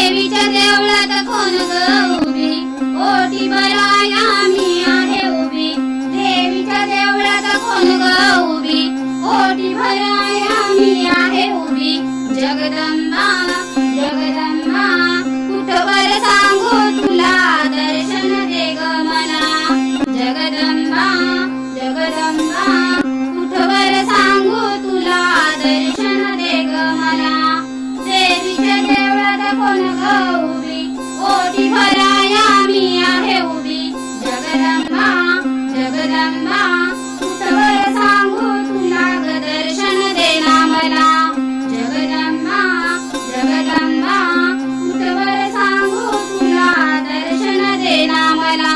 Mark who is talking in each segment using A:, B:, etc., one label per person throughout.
A: देवीच्या देवळात कोण ग उभी, ओटी भराया मी आहे उभी. देवीच्या देवळात कोण ग उभी, ओटी भराया मी आहे उभी. जगदंबा जगदंबा कुठवर सांगू तुला, दर्शन दे ग मला. जगदंबा जगदंबा कुठवर सांगू तुला, दर्शन दे ग मला. देवीच्या देवळात कोण ग उभी, ओटी भराया मी आहे उभी. जगदंबा जगदंबा कुठवर सांगू तुला, ग दर्शन दे ना मला. जगदंबा जगदंबा कुठवर सांगू तुला, दर्शन दे ना मला.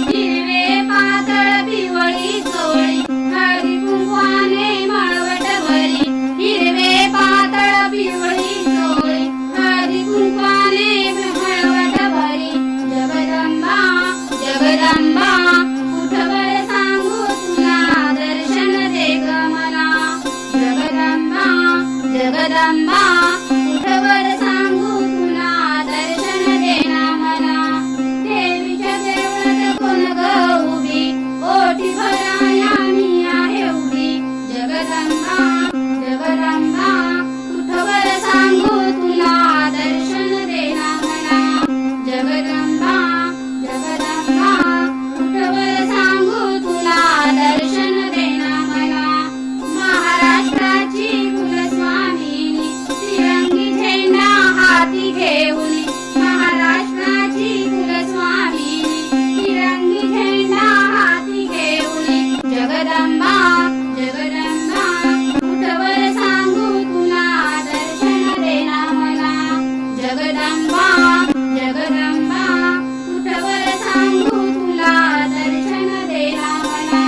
A: हिरवे पातळ पिवळी चोळी, हळदी कुंकवाने मळवट भरी. हिरवे पातळ पिवळी चोळी, हळदी कुंकवाने मळवट भरी. जगदंबा जगदंबा कुठवर सांगू तुला, दर्शन दे ग मला. जगदंबा जगदंबा कुठवर सांगू तुला, दर्शन दे ना मला. देवीच्या देवळात कोण ग उभी, ओटी भराया मी आहे उभी. जगदंबा जगदंबा कुठवर सांगू तुला, दर्शन दे ना मला. जगदंबा जगदंबा कुठवर सांगू तुला, दर्शन दे ना मला. महाराष्ट्राची कुलस्वामिनी, तिरंगी झेंडा हाती घेऊन. महाराष्ट्राची कुलस्वामिनी, तिरंगी झेंडा हाती घेऊन. जगदंबा जगदंबा कुठवर सांगू तुला, दर्शन दे ना मला. जगदंबा जगदंबा कुठवर सांगू तुला, दर्शन दे ना मला.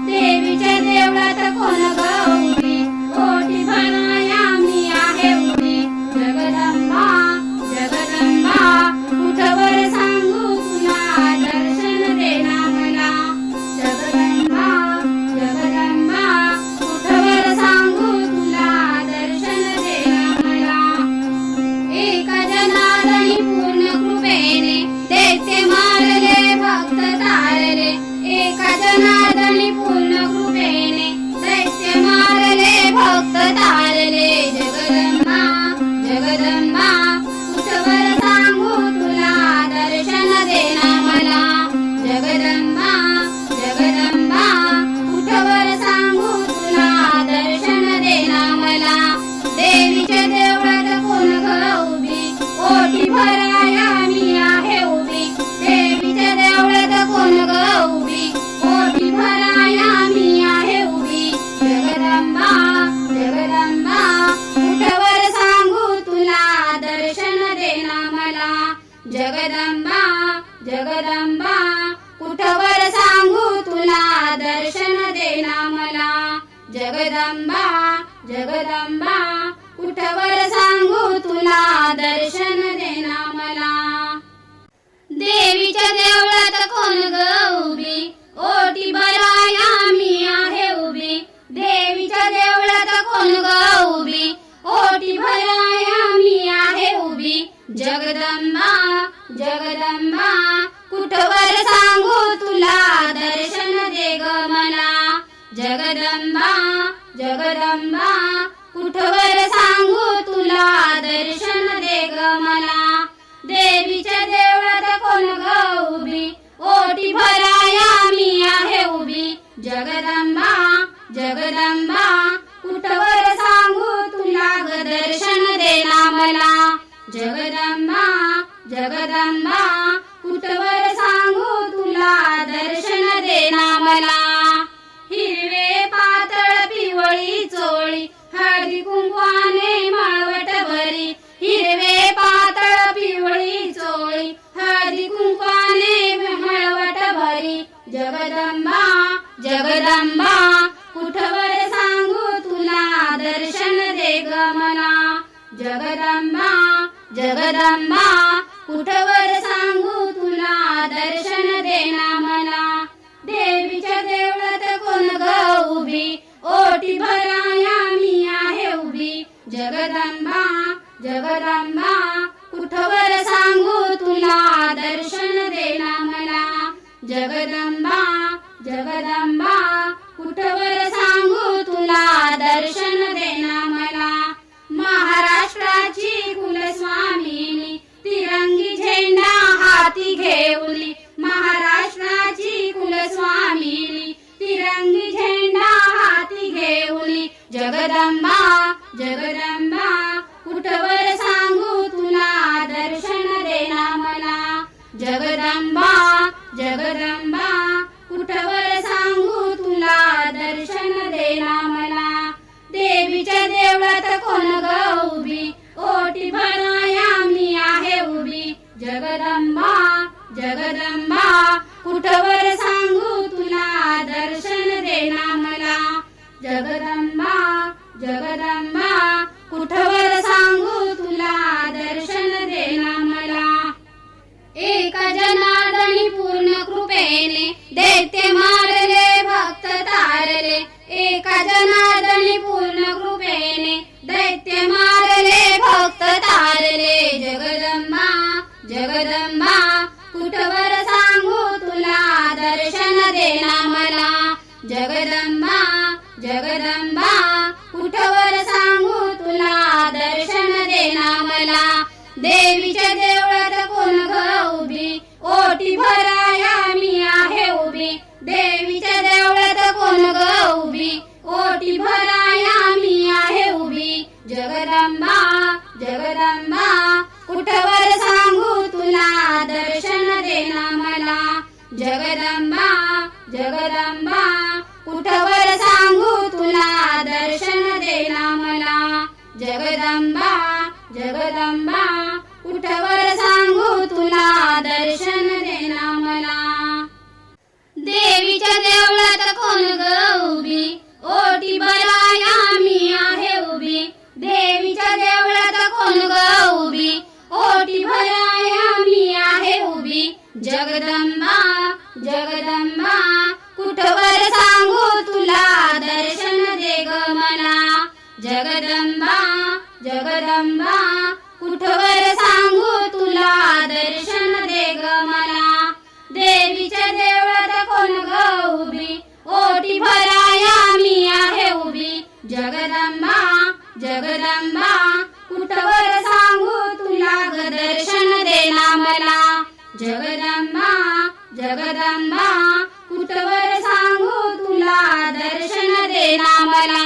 A: देवीच्या देवळात कोण ग उभी, ओटी भराया मी आहे उभी. जगदंबा जगदंबा कुठवर सांगू तुला, दर्शन दे ना मला. जगदंबा जगदंबा कुठवर सांगू तुला, दर्शन दे ना मला. एका जनार्दनी पूर्ण कृपेने, दैत्य मारले भक्त तारले. एका जनार्दनी पूर्ण कृपेने, दैत्य मारले भक्त तारले. जगदंबा जगदंबा कुठवर सांगू तुला, दर्शन दे ना मला. जगदंबा जगदंबा कुठवर सांगू तुला, दर्शन दे ना मला. देवीच्या देवळात कोण ग उभी, ओटी भराया मी आहे उभी. देवीच्या देवळात कोण ग उभी, ओटी भराया मी आहे उभी. जगदंबा जगदंबा कुठवर सांगू तुला, दर्शन दे ना मला. जगदंबा जगदंबा कुठवर सांगू तुला, दर्शन दे ना मला. जगदंबा जगदंबा कुठवर सांगू तुला, दर्शन दे ना मला. देवीच्या देवळात कोण ग उभी, ओटी भराया मी आहे उभी. देवीच्या देवळात कोण ग उभी, ओटी भराया मी आहे उभी. जगदंबा जगदंबा कुठवर सांगू तुला, दर्शन दे ग मला. जगदंबा जगदंबा कुठवर सांगू तुला, दर्शन दे ग मला. देवीच्या देवळात कोण ग उभी, ओटी भराया मी आहे उभी. जगदंबा जगदंबा कुठवर सांगू तुला, ग दर्शन दे ना मला. जगदंबा जगदंबा कुठवर सांगू तुला, दर्शन दे ना मला. हिरवे पातळ पिवळी चोळी, हळदी कुंकवाने मळवट भरी. हिरवे पातळ पिवळी चोळी, हळदी कुंकवाने मळवट भरी. जगदंबा जगदंबा कुठवर सांगू तुला, दर्शन दे ग मला. जगदंबा जगदंबा कुठवर सांगू तुला, दर्शन दे ना मला. देवीच्या देवळात कोण ग उभी, ओटी भराया मी आहे उभी. जगदंबा जगदंबा कुठवर सांगू तुला दर्शन देना मला जगदंबा जगदंबा कुठवर सांगू तुला दर्शन देना मला महाराष्ट्राची कुलस्वामिनी तिरंगी झेंडा हाती घेऊली महाराष्ट्राची कुलस्वामिनी तिरंगी झेंडा हाती घेऊली जगदंबा जगदंबा कुठवर सांगू तुला दर्शन देना मला जगदंबा जगदंबा कुठवर सांगू तुला दर्शन देना मला देवीच्या देवळात कोण ग उभी ओटी भराया मी आहे उभी जगदंबा जगदंबा कुठवर सांगू तुला दर्शन देना मला जगदंबा जगदंबा कुठवर सांगू तुला दर्शन देना मला एका जनार्दनी पूर्ण कृपेने दैत्य मारले भक्त तारले एका जनार्दनी पूर्ण कृपेने दैत्य मारले भक्त तारले जगदंबा जगदंबा कुठवर सांगू तुला दर्शन देना मला जगदंबा जगदंबा कुठवर सांगू तुला दर्शन देना मला देवीच्या देवळात कोण ग उभी ओटी भराया मी आहे उभी देवीच्या देवळात कोण ग उभी ओटी भराया मी आहे उभी जगदंबा जगदंबा कुठवर सांगू तुला दर्शन देना मला जगदंबा जगदंबा कुठवर सांगू तुला दर्शन देना मला जगदंबा जगदंबा कुठवर सांगू तुला दर्शन देना मला देवीच्या देवळात कोण ग उभी ओटी भराया मी आहे उभी देवीच्या देवळात कोण ग उभी ओटी भराया मी आहे उभी जगदंबा जगदंबा कुठवर सांगू तुला दर्शन दे ग मला जगदंबा जगदंबा कुठवर सांगू तुला दर्शन दे ग मला देवीच्या देवळात कोण ग उभी ओटी भराया मी आहे उभी जगदंबा जगदंबा कुठवर सांगू तुला ग दर्शन देना मला जगदंबा जगदंबा कुठवर सांगू तुला दर्शन देना मला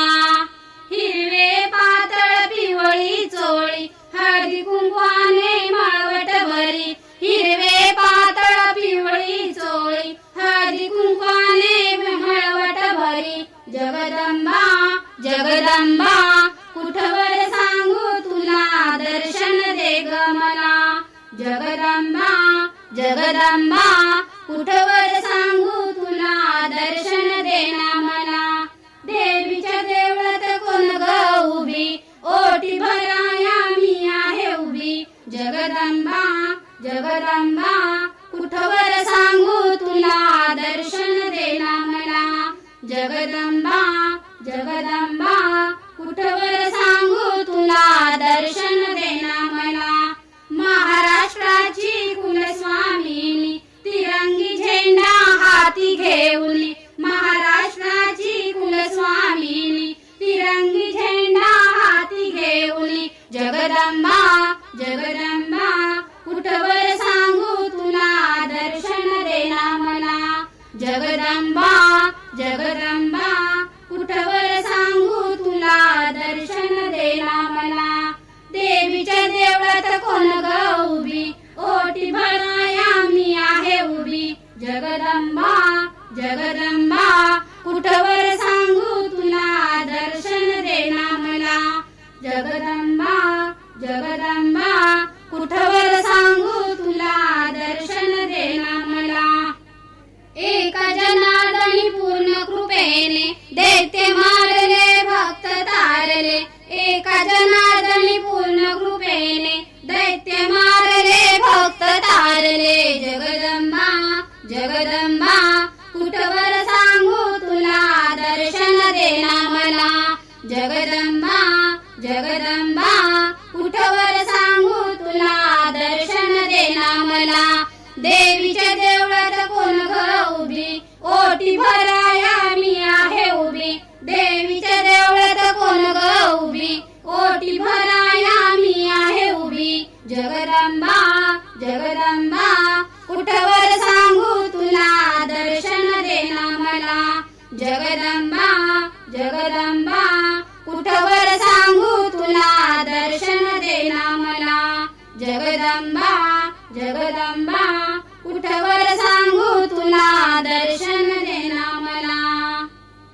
A: हिरवे पातळ पिवळी चोळी हळदी कुंकवाने मळवट भरी हिरवे पातळ पिवळी चोळी हळदी कुंकवाने मळवट भरी जगदंबा जगदंबा कुठवर सांगू तुला दर्शन दे ग मला जगदंबा जगदंबा कुठवर सांगू तुला दर्शन देना मला देवीच्या देवळात कोण ग उभी ओटी भराया मी आहे उभी जगदंबा जगदंबा कुठवर सांगू तुला दर्शन देना मला जगदंबा जगदंबा कुठवर सांगू तुला दर्शन देना मला महाराष्ट्राची कुलस्वामिनी तिरंगी झेंडा हाती घेऊली महाराष्ट्राची कुलस्वामिनी तिरंगी झेंडा हाती घेऊली जगदंबा जगदंबा कुठवर सांगू तुला दर्शन देना मला जगदंबा जगदंबा कुठवर सांगू तुला दर्शन देना मला देवीच्या देवळात कोण ग उभी ओटी भराया मी आहे उभी जगदंबा जगदंबा कुठवर सांगू तुला दर्शन देना मला जगदंबा जगदंबा कुठवर सांगू तुला दर्शन देना मला एका जनार्दनी पूर्ण कृपेने दैत्य मारले भक्त तारले एका जनार्दनी पूर्ण कृपेने दैत्य मारले भक्त तारले जगदंबा जगदंबा कुठवर सांगू तुला दर्शन देना मला जगदंबा जगदंबा कुठवर सांगू तुला देवीच्या देवळात कोण ग उभी, ओटी भराया मी आहे उभी. देवीच्या देवळात कोण ग उभी, ओटी भराया मी आहे उभी. जगदंबा जगदंबा कुठवर सांगू तुला, दर्शन देना मला. जगदंबा जगदंबा कुठवर सांगू तुला, दर्शन देना मला. जगदंबा जगदंबा कुठवर सांगू तुला, दर्शन